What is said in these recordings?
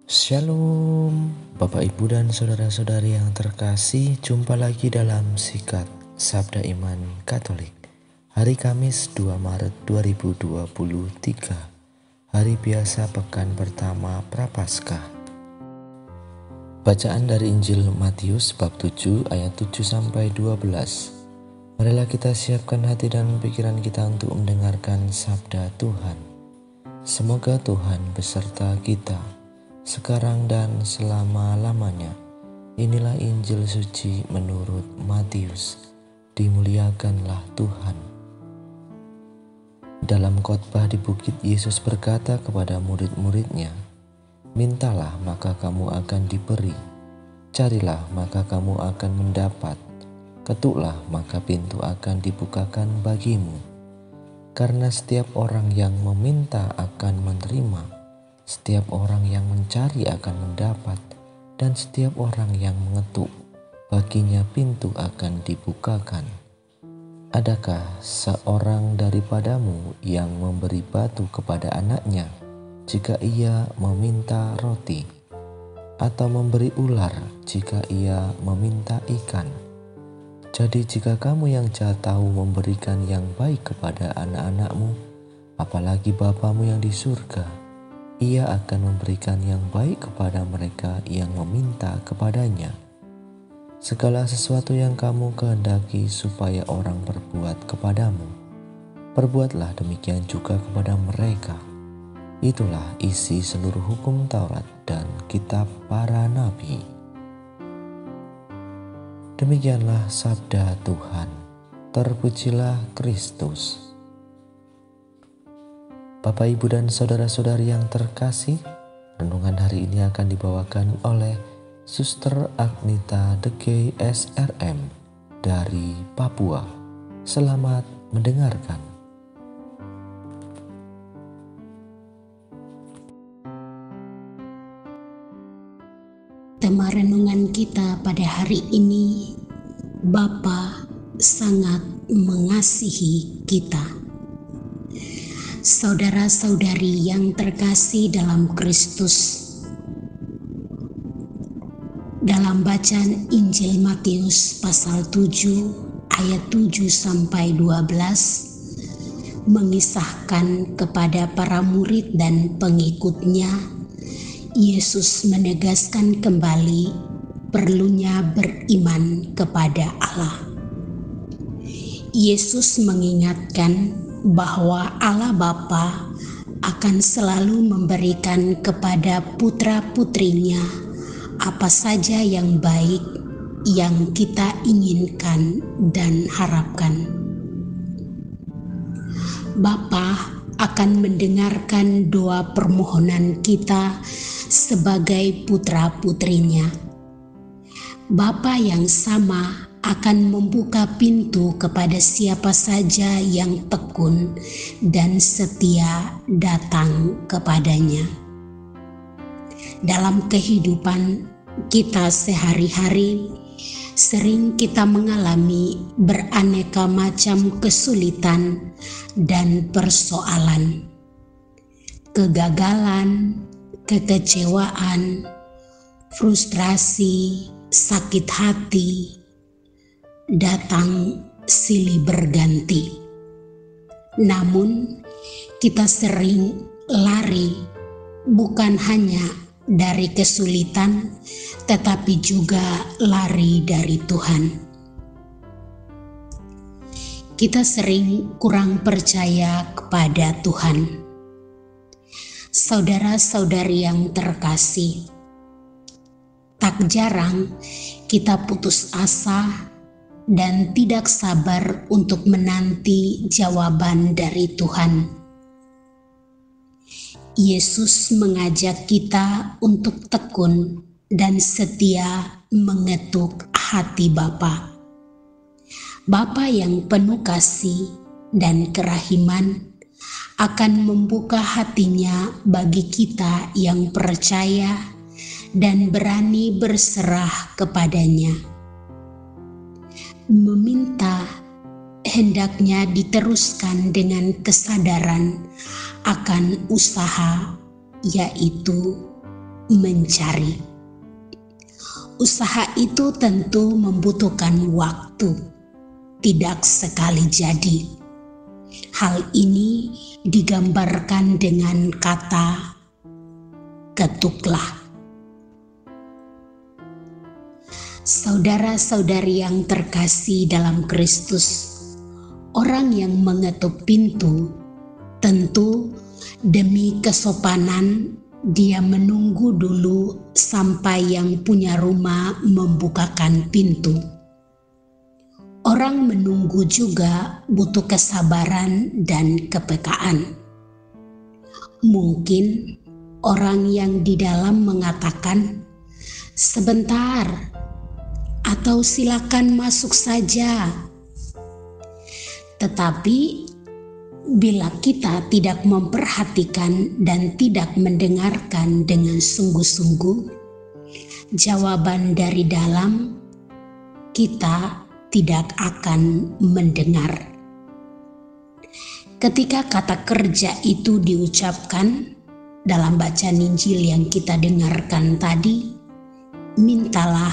Shalom, Bapak Ibu dan Saudara-saudari yang terkasih, jumpa lagi dalam Sikat Sabda Iman Katolik. Hari Kamis 2 Maret 2023, hari biasa pekan pertama Prapaskah. Bacaan dari Injil Matius bab 7 ayat 7-12. Marilah kita siapkan hati dan pikiran kita untuk mendengarkan sabda Tuhan. Semoga Tuhan beserta kita sekarang dan selama-lamanya. Inilah Injil suci menurut Matius. Dimuliakanlah Tuhan. Dalam khotbah di bukit, Yesus berkata kepada murid-muridnya, "Mintalah maka kamu akan diberi, carilah maka kamu akan mendapat, ketuklah maka pintu akan dibukakan bagimu. Karena setiap orang yang meminta akan menerima, setiap orang yang mencari akan mendapat, dan setiap orang yang mengetuk, baginya pintu akan dibukakan. Adakah seorang daripadamu yang memberi batu kepada anaknya jika ia meminta roti, atau memberi ular jika ia meminta ikan? Jadi jika kamu yang jahat tahu memberikan yang baik kepada anak-anakmu, apalagi Bapamu yang di surga, Ia akan memberikan yang baik kepada mereka yang meminta kepadanya. Segala sesuatu yang kamu kehendaki supaya orang perbuat kepadamu, perbuatlah demikian juga kepada mereka. Itulah isi seluruh hukum Taurat dan kitab para nabi." Demikianlah sabda Tuhan. Terpujilah Kristus. Bapak, Ibu, dan Saudara-saudari yang terkasih, renungan hari ini akan dibawakan oleh Suster Agnita Degey SRM dari Papua. Selamat mendengarkan. Tema renungan kita pada hari ini, Bapa sangat mengasihi kita. Saudara-saudari yang terkasih dalam Kristus, dalam bacaan Injil Matius pasal 7 ayat 7-12 mengisahkan kepada para murid dan pengikutnya, Yesus menegaskan kembali perlunya beriman kepada Allah. Yesus mengingatkan bahwa Allah Bapa akan selalu memberikan kepada putra-putrinya apa saja yang baik yang kita inginkan dan harapkan. Bapa akan mendengarkan doa permohonan kita sebagai putra-putrinya. Bapa yang sama akan membuka pintu kepada siapa saja yang tekun dan setia datang kepadanya. Dalam kehidupan kita sehari-hari, sering kita mengalami beraneka macam kesulitan dan persoalan, kegagalan, kekecewaan, frustrasi, sakit hati, datang silih berganti. Namun kita sering lari bukan hanya dari kesulitan, tetapi juga lari dari Tuhan. Kita sering kurang percaya kepada Tuhan. Saudara-saudari yang terkasih, tak jarang kita putus asa dan tidak sabar untuk menanti jawaban dari Tuhan. Yesus mengajak kita untuk tekun dan setia mengetuk hati Bapa. Bapa yang penuh kasih dan kerahiman akan membuka hatinya bagi kita yang percaya dan berani berserah kepadanya. Meminta hendaknya diteruskan dengan kesadaran akan usaha, yaitu mencari. Usaha itu tentu membutuhkan waktu, tidak sekali jadi. Hal ini digambarkan dengan kata ketuklah. Saudara-saudari yang terkasih dalam Kristus, orang yang mengetuk pintu tentu demi kesopanan dia menunggu dulu sampai yang punya rumah membukakan pintu. Orang menunggu juga butuh kesabaran dan kepekaan. Mungkin orang yang di dalam mengatakan, "Sebentar," atau "Silakan masuk saja." Tetapi bila kita tidak memperhatikan dan tidak mendengarkan dengan sungguh-sungguh, jawaban dari dalam kita tidak akan mendengar. Ketika kata kerja itu diucapkan dalam bacaan Injil yang kita dengarkan tadi, mintalah,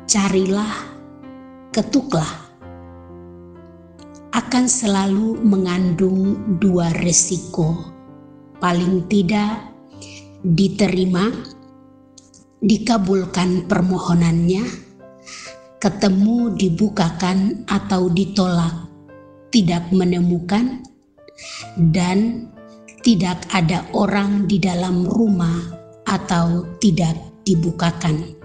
carilah, ketuklah, akan selalu mengandung dua resiko. Paling tidak diterima, dikabulkan permohonannya, ketemu, dibukakan atau ditolak, tidak menemukan, dan tidak ada orang di dalam rumah atau tidak dibukakan.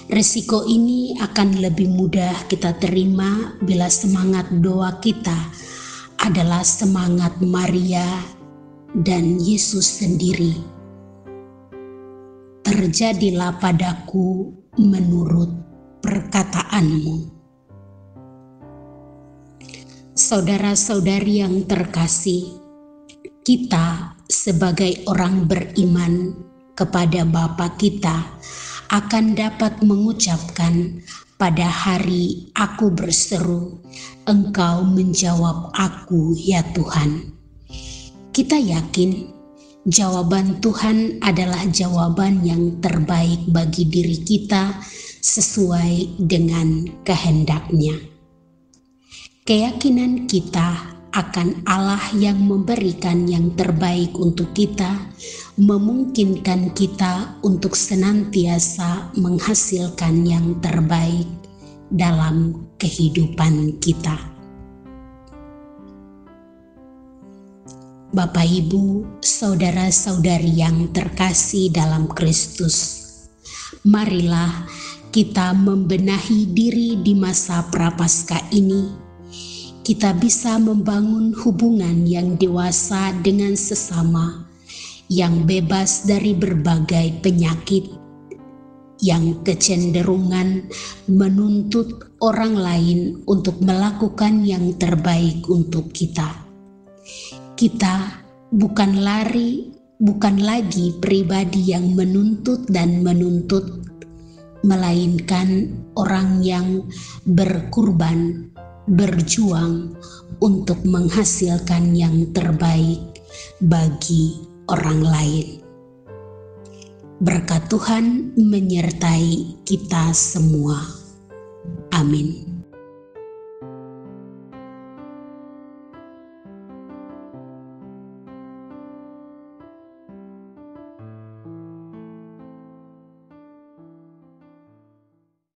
Resiko ini akan lebih mudah kita terima bila semangat doa kita adalah semangat Maria dan Yesus sendiri. Terjadilah padaku menurut perkataanmu. Saudara-saudari yang terkasih, kita sebagai orang beriman kepada Bapa kita akan dapat mengucapkan, "Pada hari aku berseru, Engkau menjawab aku, ya Tuhan." Kita yakin jawaban Tuhan adalah jawaban yang terbaik bagi diri kita sesuai dengan kehendak-Nya. Keyakinan kita akan Allah yang memberikan yang terbaik untuk kita memungkinkan kita untuk senantiasa menghasilkan yang terbaik dalam kehidupan kita. Bapak, Ibu, saudara-saudari yang terkasih dalam Kristus, marilah kita membenahi diri di masa Prapaskah ini. Kita bisa membangun hubungan yang dewasa dengan sesama, yang bebas dari berbagai penyakit, yang kecenderungan menuntut orang lain untuk melakukan yang terbaik untuk kita. Kita bukan lagi pribadi yang menuntut dan menuntut, melainkan orang yang berkurban, berjuang untuk menghasilkan yang terbaik bagi orang lain. Berkat Tuhan menyertai kita semua. Amin.